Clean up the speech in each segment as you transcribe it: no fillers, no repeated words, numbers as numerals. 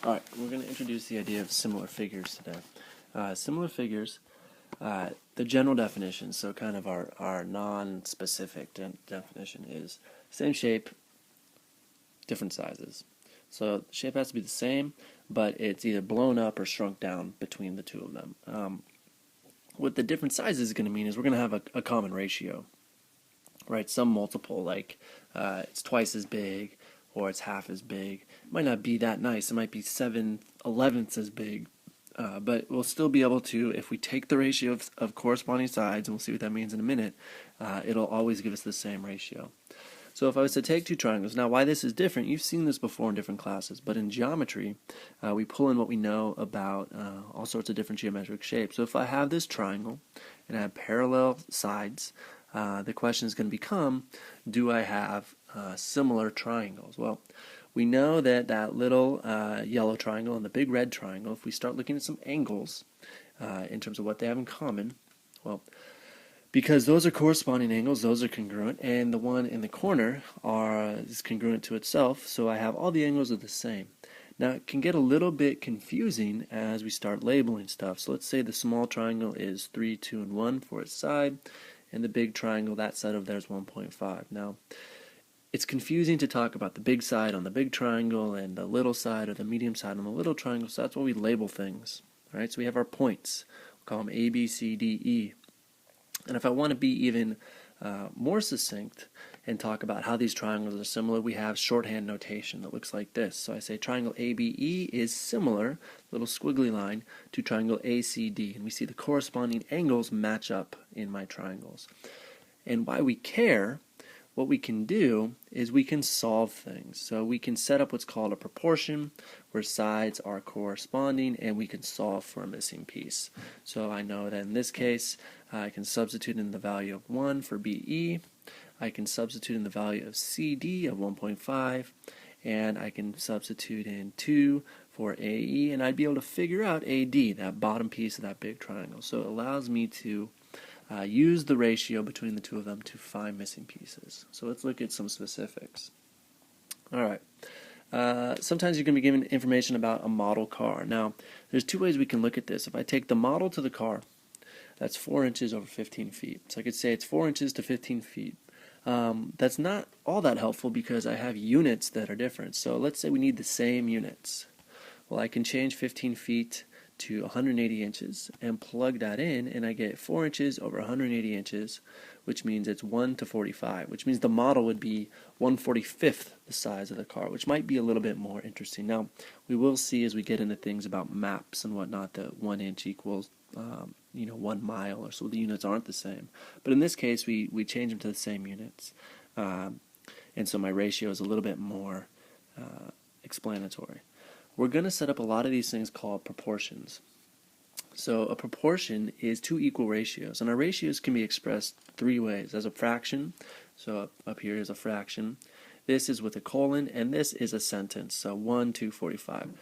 Alright, we're going to introduce the idea of similar figures today. Similar figures, the general definition, so kind of our non-specific definition is same shape, different sizes. So the shape has to be the same, but it's either blown up or shrunk down between the two of them. What the different sizes is going to mean is we're going to have a common ratio, right? Some multiple, like it's twice as big or it's half as big. It might not be that nice. It might be 7/11ths as big. But we'll still be able to, if we take the ratio of corresponding sides, and we'll see what that means in a minute, it'll always give us the same ratio. So if I was to take two triangles, now why this is different, you've seen this before in different classes, but in geometry, we pull in what we know about all sorts of different geometric shapes. So if I have this triangle, and I have parallel sides, the question is going to become, do I have similar triangles? Well, we know that that little yellow triangle and the big red triangle, if we start looking at some angles in terms of what they have in common, well, because those are corresponding angles, those are congruent, and the one in the corner is congruent to itself, so I have all the angles are the same. Now, it can get a little bit confusing as we start labeling stuff. So let's say the small triangle is 3, 2, and 1 for its side, and the big triangle, that side over there is 1.5. Now, it's confusing to talk about the big side on the big triangle and the little side or the medium side on the little triangle, so that's why we label things. All right, so we have our points. We'll call them A, B, C, D, E. And if I want to be even more succinct and talk about how these triangles are similar, we have shorthand notation that looks like this. So I say triangle ABE is similar, little squiggly line, to triangle ACD. And we see the corresponding angles match up in my triangles. And why we care, what we can do is we can solve things. So we can set up what's called a proportion where sides are corresponding, and we can solve for a missing piece. So I know that in this case I can substitute in the value of 1 for BE, I can substitute in the value of CD of 1.5, and I can substitute in 2 for AE, and I'd be able to figure out AD, that bottom piece of that big triangle. So it allows me to use the ratio between the two of them to find missing pieces. So let's look at some specifics. Alright, sometimes you're going to be given information about a model car. Now, there's two ways we can look at this. If I take the model to the car, that's 4 inches over 15 feet. So I could say it's 4 inches to 15 feet. That's not all that helpful because I have units that are different. So let's say we need the same units. Well, I can change 15 feet to 180 inches and plug that in, and I get 4 inches over 180 inches, which means it's 1 to 45, which means the model would be 1/45th the size of the car, which might be a little bit more interesting. Now, we will see as we get into things about maps and whatnot that 1 inch equals 1 mile, or so the units aren't the same. But in this case, we change them to the same units, and so my ratio is a little bit more explanatory. We're going to set up a lot of these things called proportions. So a proportion is two equal ratios, and our ratios can be expressed three ways. As a fraction, so up here is a fraction. This is with a colon, and this is a sentence, so 1 to 45.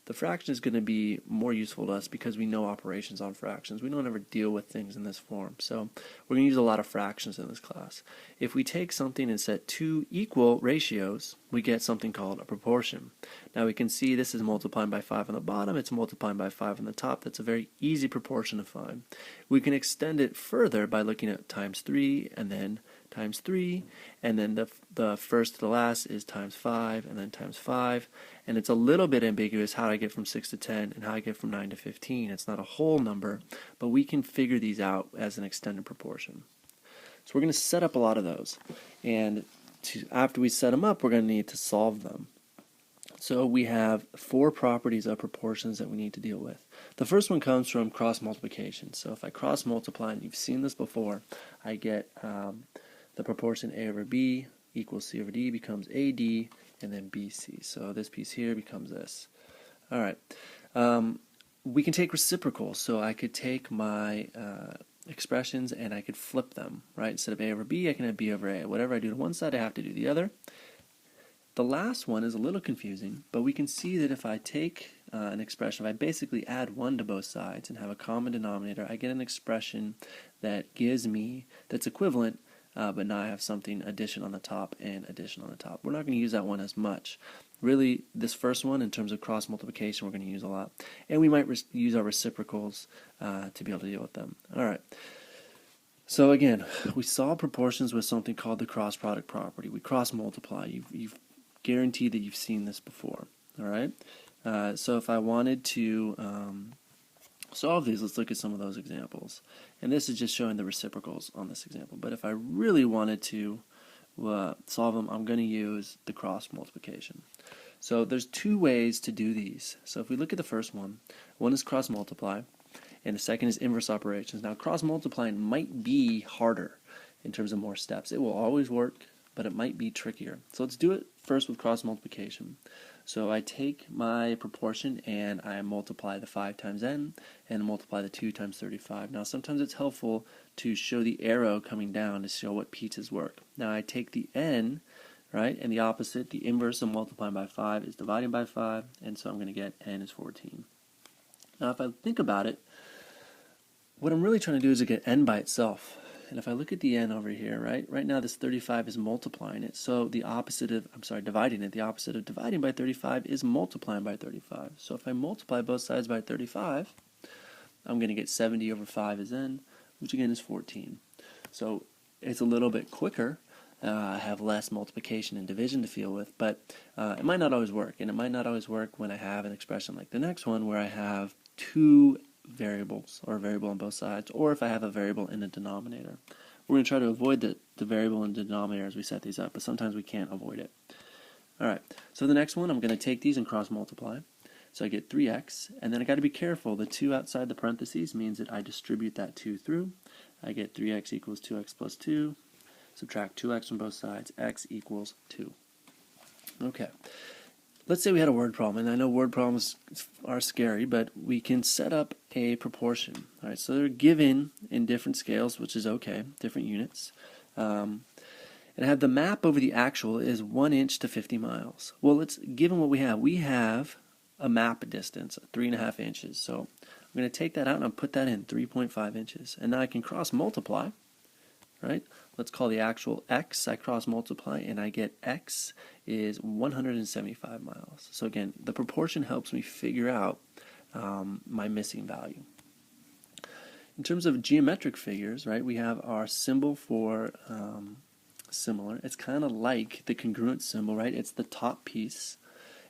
The fraction is going to be more useful to us because we know operations on fractions. We don't ever deal with things in this form. So we're going to use a lot of fractions in this class. If we take something and set two equal ratios, we get something called a proportion. Now we can see this is multiplying by 5 on the bottom, it's multiplying by 5 on the top. That's a very easy proportion to find. We can extend it further by looking at times 3 and then times 3, and then the first to the last is times 5 and then times 5, and it's a little bit ambiguous how I get from 6 to 10 and how I get from 9 to 15. It's not a whole number, but we can figure these out as an extended proportion. So we're going to set up a lot of those, and after we set them up, we're going to need to solve them. So we have 4 properties of proportions that we need to deal with. The first one comes from cross multiplication. So if I cross multiply, and you've seen this before, I get the proportion A over B equals C over D becomes AD, and then BC. So this piece here becomes this. All right. We can take reciprocals. So I could take my expressions and I could flip them, right? Instead of A over B, I can have B over A. Whatever I do to one side, I have to do the other. The last one is a little confusing, but we can see that if I take an expression, if I basically add 1 to both sides and have a common denominator, I get an expression that gives me, that's equivalent, but now I have something addition on the top and addition on the top. We're not going to use that one as much. really, this first one, in terms of cross multiplication, we're going to use a lot. And we might use our reciprocals to be able to deal with them. All right. So again, we solve proportions with something called the cross product property. We cross multiply. You've guaranteed that you've seen this before. All right. So if I wanted to solve these, let's look at some of those examples. And this is just showing the reciprocals on this example. But if I really wanted to solve them, I'm going to use the cross multiplication. So there's two ways to do these. So if we look at the first one is cross multiply, and the second is inverse operations. Now cross multiplying might be harder in terms of more steps. It will always work, but it might be trickier. So let's do it first with cross multiplication. So I take my proportion and I multiply the 5 times n and multiply the 2 times 35. Now sometimes it's helpful to show the arrow coming down to show what pieces work. Now I take the n, right, and the opposite, the inverse of multiplying by 5 is dividing by 5, and so I'm going to get n is 14. Now if I think about it, what I'm really trying to do is to get n by itself. And if I look at the n over here, right now this 35 is multiplying it. So the opposite of, dividing it. The opposite of dividing by 35 is multiplying by 35. So if I multiply both sides by 35, I'm going to get 70 over 5 is n, which again is 14. So it's a little bit quicker. I have less multiplication and division to deal with, but it might not always work. And it might not always work when I have an expression like the next one where I have two variables or a variable on both sides, or if I have a variable in the denominator. We're going to try to avoid the variable in the denominator as we set these up, but sometimes we can't avoid it. Alright, so the next one, I'm going to take these and cross multiply. So I get 3x, and then I got to be careful. The 2 outside the parentheses means that I distribute that 2 through. I get 3x equals 2x plus 2. Subtract 2x from both sides. X equals 2. Okay. Let's say we had a word problem, and I know word problems are scary, but we can set up a proportion. All right, so they're given in different scales, which is okay, different units. And I have the map over the actual is 1 inch to 50 miles. Well, given what we have a map distance of 3.5 inches. So I'm going to take that out and I'll put that in 3.5 inches. And now I can cross multiply, right? Let's call the actual x. I cross multiply and I get x is 175 miles. So again, the proportion helps me figure out my missing value. In terms of geometric figures, right, we have our symbol for similar. It's kind of like the congruent symbol, right? It's the top piece.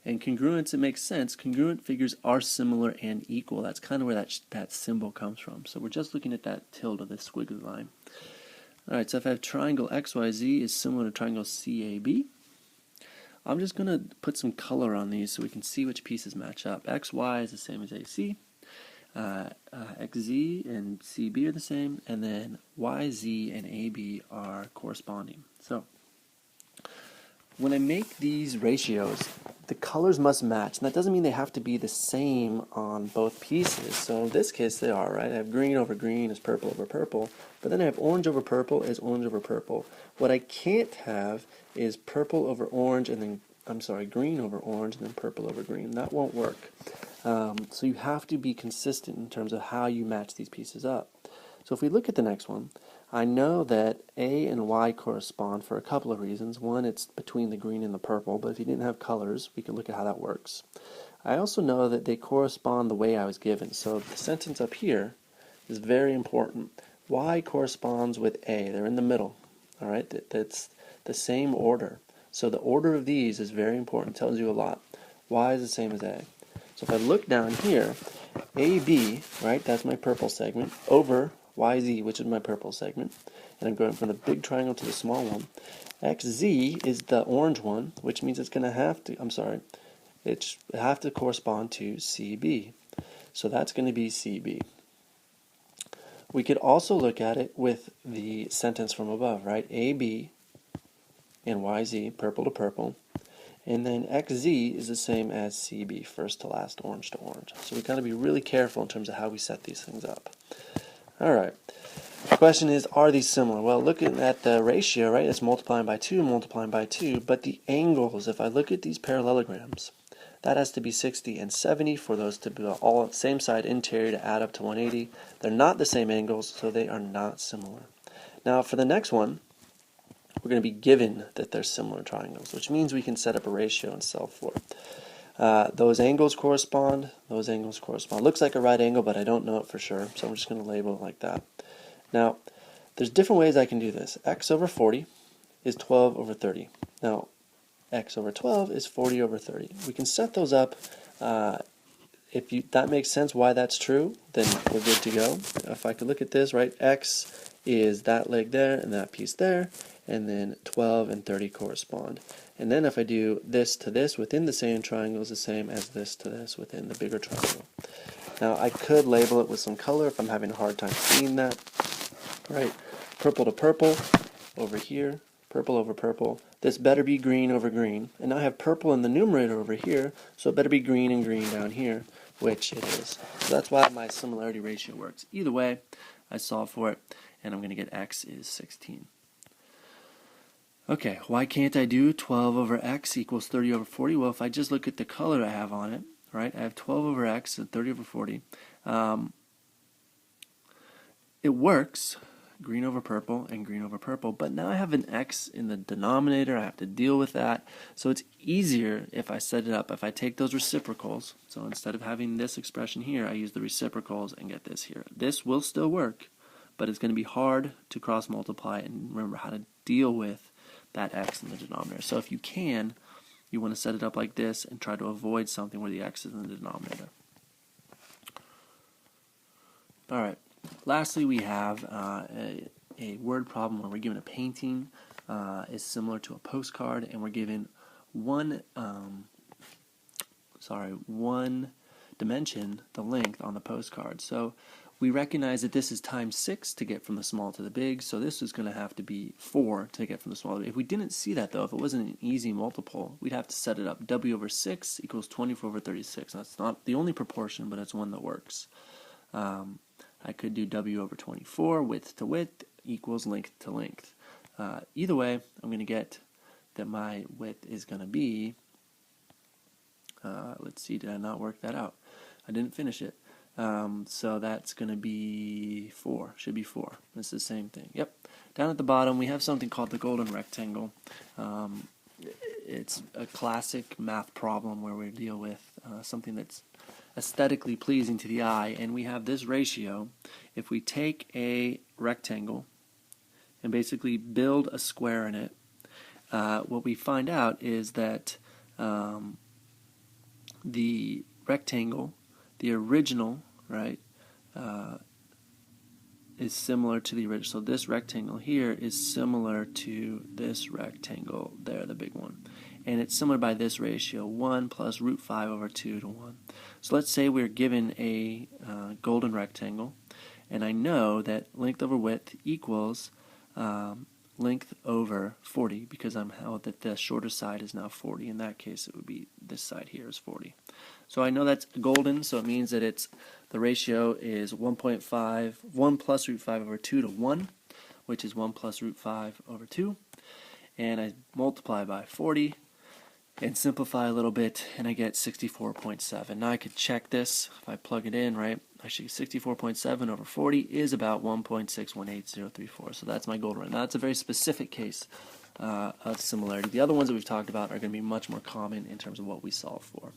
And congruence, it makes sense. Congruent figures are similar and equal. That's kind of where that symbol comes from. So we're just looking at that tilde of this squiggly line. Alright, so if I have triangle XYZ is similar to triangle CAB, I'm just going to put some color on these so we can see which pieces match up. XY is the same as AC, XZ and CB are the same, and then YZ and AB are corresponding. So when I make these ratios, the colors must match. And that doesn't mean they have to be the same on both pieces. So in this case they are, right? I have green over green is purple over purple, but then I have orange over purple is orange over purple. What I can't have is purple over orange and then, green over orange and then purple over green. That won't work. So you have to be consistent in terms of how you match these pieces up. So if we look at the next one, I know that A and Y correspond for a couple of reasons. One, it's between the green and the purple, but if you didn't have colors, we could look at how that works. I also know that they correspond the way I was given. So the sentence up here is very important. Y corresponds with A. They're in the middle. All right, that's the same order. So the order of these is very important. It tells you a lot. Y is the same as A. So if I look down here, AB, right, that's my purple segment, over YZ, which is my purple segment, and I'm going from the big triangle to the small one. XZ is the orange one, which means it's going to have to, it have to correspond to CB. So that's going to be CB. We could also look at it with the sentence from above, right? AB and YZ, purple to purple, and then XZ is the same as CB, first to last, orange to orange. So we've got to be really careful in terms of how we set these things up. Alright, the question is, are these similar? Well, looking at the ratio, right, it's multiplying by 2, but the angles, if I look at these parallelograms, that has to be 60 and 70 for those to be all same side interior to add up to 180. They're not the same angles, so they are not similar. Now for the next one, we're going to be given that they're similar triangles, which means we can set up a ratio and solve for it. Those angles correspond. Looks like a right angle, but I don't know it for sure, so I'm just going to label it like that. Now, there's different ways I can do this. X over 40 is 12 over 30. Now, x over 12 is 40 over 30. We can set those up. If that makes sense why that's true, then we're good to go. If I could look at this, right, x is that leg there and that piece there, and then 12 and 30 correspond. And then if I do this to this within the same triangle is the same as this to this within the bigger triangle. Now I could label it with some color if I'm having a hard time seeing that. Right, purple to purple over here, purple over purple. This better be green over green. And now I have purple in the numerator over here, so it better be green and green down here, which it is. So that's why my similarity ratio works. Either way, I solve for it, and I'm going to get x is 16. Okay, why can't I do 12 over x equals 30 over 40? Well, if I just look at the color I have on it, right, I have 12 over x and 30 over 40. It works, green over purple and green over purple, but now I have an x in the denominator. I have to deal with that. So it's easier if I set it up, if I take those reciprocals. So instead of having this expression here, I use the reciprocals and get this here. This will still work, but it's going to be hard to cross multiply and remember how to deal with that x in the denominator. So if you can, you want to set it up like this and try to avoid something where the x is in the denominator. Alright, lastly we have a word problem where we're given a painting is similar to a postcard, and we're given one dimension, the length on the postcard. So we recognize that this is times 6 to get from the small to the big, so this is going to have to be 4 to get from the small to the big. If we didn't see that though, if it wasn't an easy multiple, we'd have to set it up. W over 6 equals 24 over 36. That's not the only proportion, but it's one that works. I could do W over 24, width to width, equals length to length. Either way, I'm going to get that my width is going to be, let's see, did I not work that out? I didn't finish it. So that's going to be 4, should be 4. It's the same thing. Yep. Down at the bottom, we have something called the golden rectangle. It's a classic math problem where we deal with something that's aesthetically pleasing to the eye, and we have this ratio. If we take a rectangle and basically build a square in it, what we find out is that the rectangle, the original, right, is similar to the original. So this rectangle here is similar to this rectangle there, the big one. And it's similar by this ratio, 1 plus root 5 over 2 to 1. So let's say we're given a golden rectangle, and I know that length over width equals length over 40, because I'm held that the shorter side is now 40. In that case, it would be this side here is 40. So I know that's golden, so it means that it's the ratio is 1.5, 1 plus root 5 over 2 to 1, which is 1 plus root 5 over 2. And I multiply by 40 and simplify a little bit, and I get 64.7. Now I could check this if I plug it in, right? Actually, 64.7 over 40 is about 1.618034. So that's my golden. Now that's a very specific case of similarity. The other ones that we've talked about are going to be much more common in terms of what we solve for.